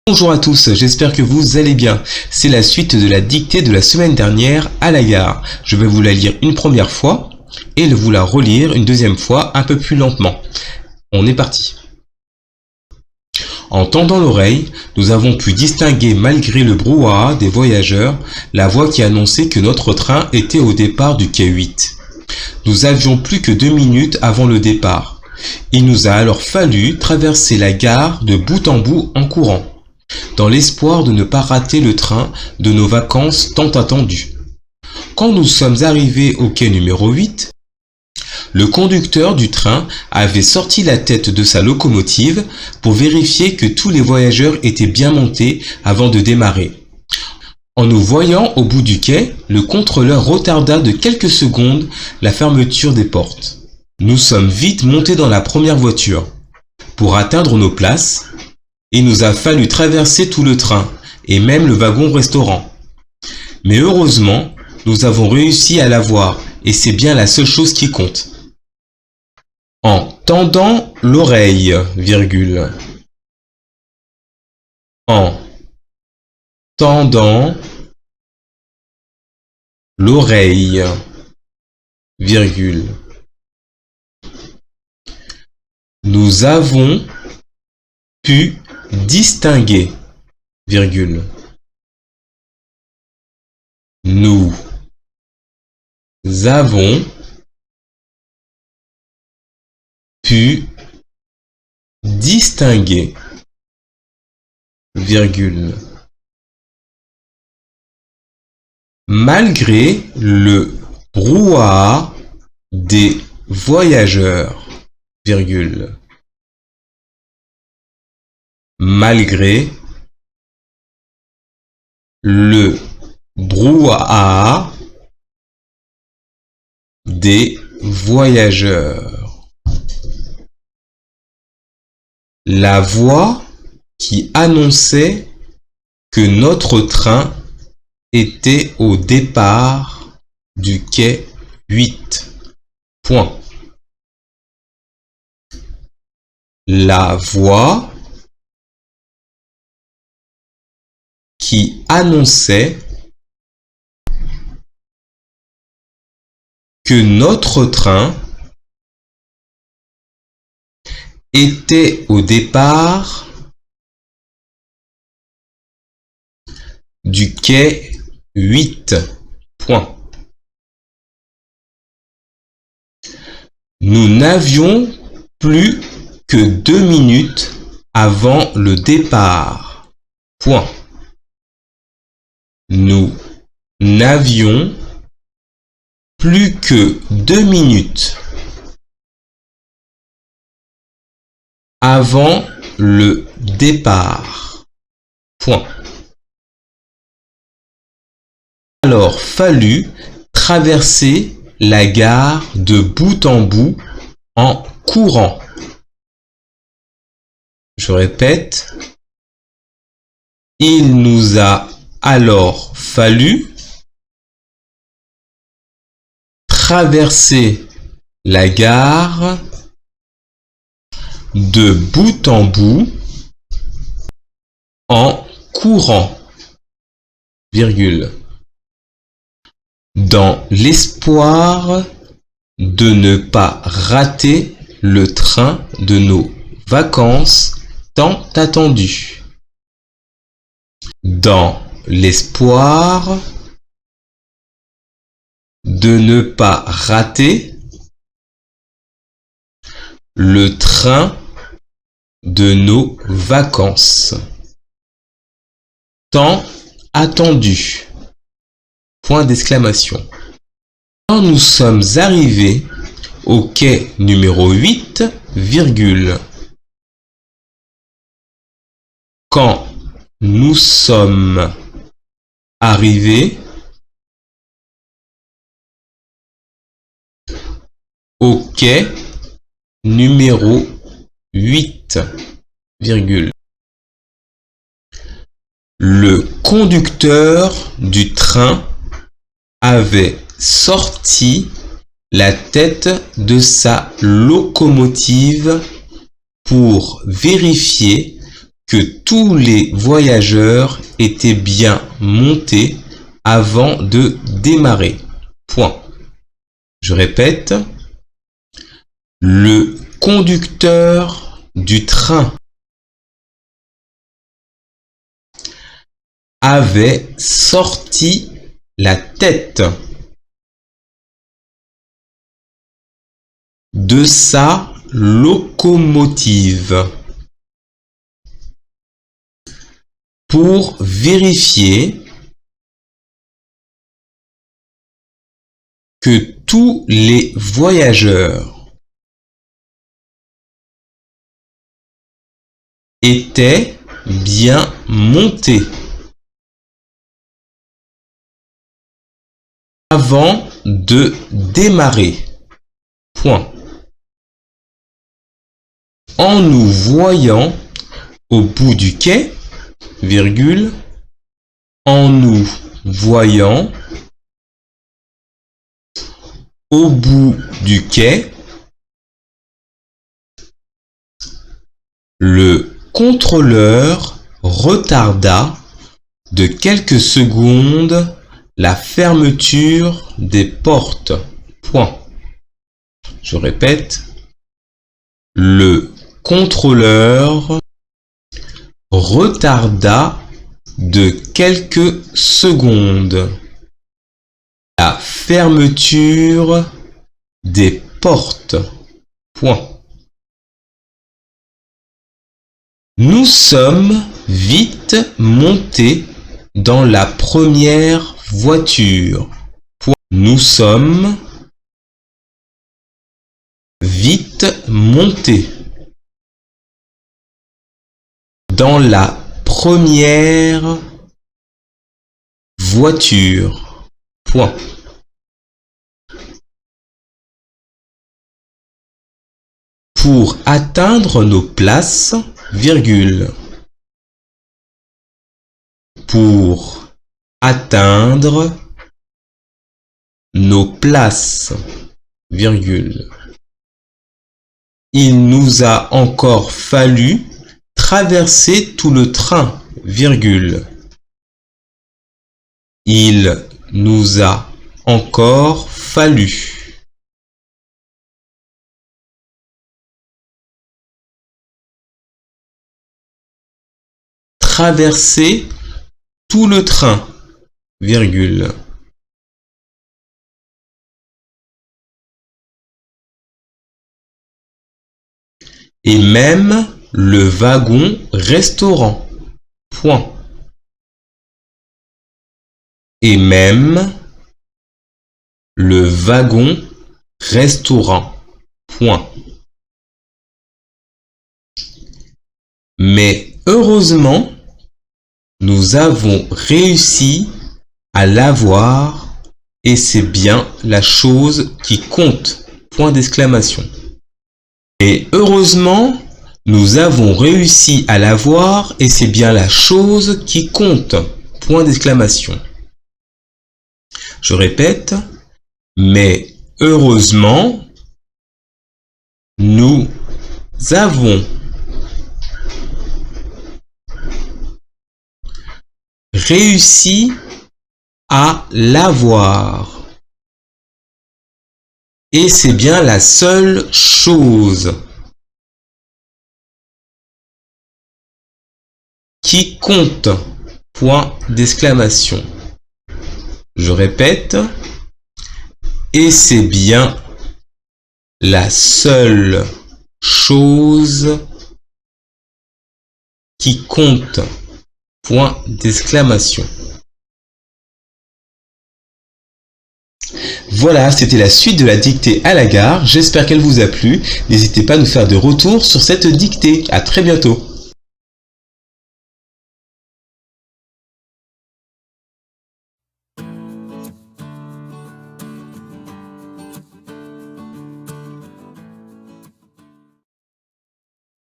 Bonjour à tous, j'espère que vous allez bien. C'est la suite de la dictée de la semaine dernière à la gare. Je vais vous la lire une première fois et vous la relire une deuxième fois un peu plus lentement. On est parti. En tendant l'oreille, nous avons pu distinguer malgré le brouhaha des voyageurs la voix qui annonçait que notre train était au départ du quai 8. Nous avions plus que 2 minutes avant le départ. Il nous a alors fallu traverser la gare de bout en bout en courant, dans l'espoir de ne pas rater le train de nos vacances tant attendu. Quand nous sommes arrivés au quai numéro 8, le conducteur du train avait sorti la tête de sa locomotive pour vérifier que tous les voyageurs étaient bien montés avant de démarrer. En nous voyant au bout du quai, le contrôleur retarda de quelques secondes la fermeture des portes. Nous sommes vite montés dans la première voiture. Pour atteindre nos places, il nous a fallu traverser tout le train et même le wagon-restaurant. Mais heureusement, nous avons réussi à l'avoir et c'est bien la seule chose qui compte. En tendant l'oreille, virgule. En tendant l'oreille, virgule. Nous avons pu distinguer, virgule. Nous avons pu distinguer, virgule. Malgré le brouhaha des voyageurs, virgule. Malgré le brouhaha des voyageurs. La voix qui annonçait que notre train était au départ du quai 8. Point. La voix qui annonçait que notre train était au départ du quai 8. Point. Nous n'avions plus que 2 minutes avant le départ. Point. Nous n'avions plus que 2 minutes avant le départ. Point. Alors fallu traverser la gare de bout en bout en courant. Je répète, il nous a alors fallu traverser la gare de bout en bout en courant, virgule, dans l'espoir de ne pas rater le train de nos vacances tant attendu. Dans l'espoir de ne pas rater le train de nos vacances tant attendu. Point d'exclamation. Quand nous sommes arrivés au quai numéro 8, virgule. Quand nous sommes arrivés au quai numéro 8, virgule. Le conducteur du train avait sorti la tête de sa locomotive pour vérifier que tous les voyageurs étaient bien montés avant de démarrer. Point. Je répète, le conducteur du train avait sorti la tête de sa locomotive pour vérifier que tous les voyageurs étaient bien montés avant de démarrer. Point. En nous voyant au bout du quai, virgule, en nous voyant au bout du quai, le contrôleur retarda de quelques secondes la fermeture des portes. Point. Je répète, le contrôleur retarda de quelques secondes la fermeture des portes. Point. Nous sommes vite montés dans la première voiture. Point. Nous sommes vite montés dans la première voiture. Point. Pour atteindre nos places, virgule. Pour atteindre nos places, virgule. Il nous a encore fallu traverser tout le train, virgule. Il nous a encore fallu traverser tout le train, virgule. Et même le wagon restaurant. Point. Et même le wagon restaurant. Point. Mais heureusement, nous avons réussi à l'avoir et c'est bien la chose qui compte. Point d'exclamation. Et heureusement, nous avons réussi à l'avoir et c'est bien la chose qui compte. Point d'exclamation. Je répète, mais heureusement, nous avons réussi à l'avoir. Et c'est bien la seule chose qui compte. Point d'exclamation. Je répète, et c'est bien la seule chose qui compte. Point d'exclamation. Voilà, c'était la suite de la dictée à la gare. J'espère qu'elle vous a plu. N'hésitez pas à nous faire de retours sur cette dictée. À très bientôt.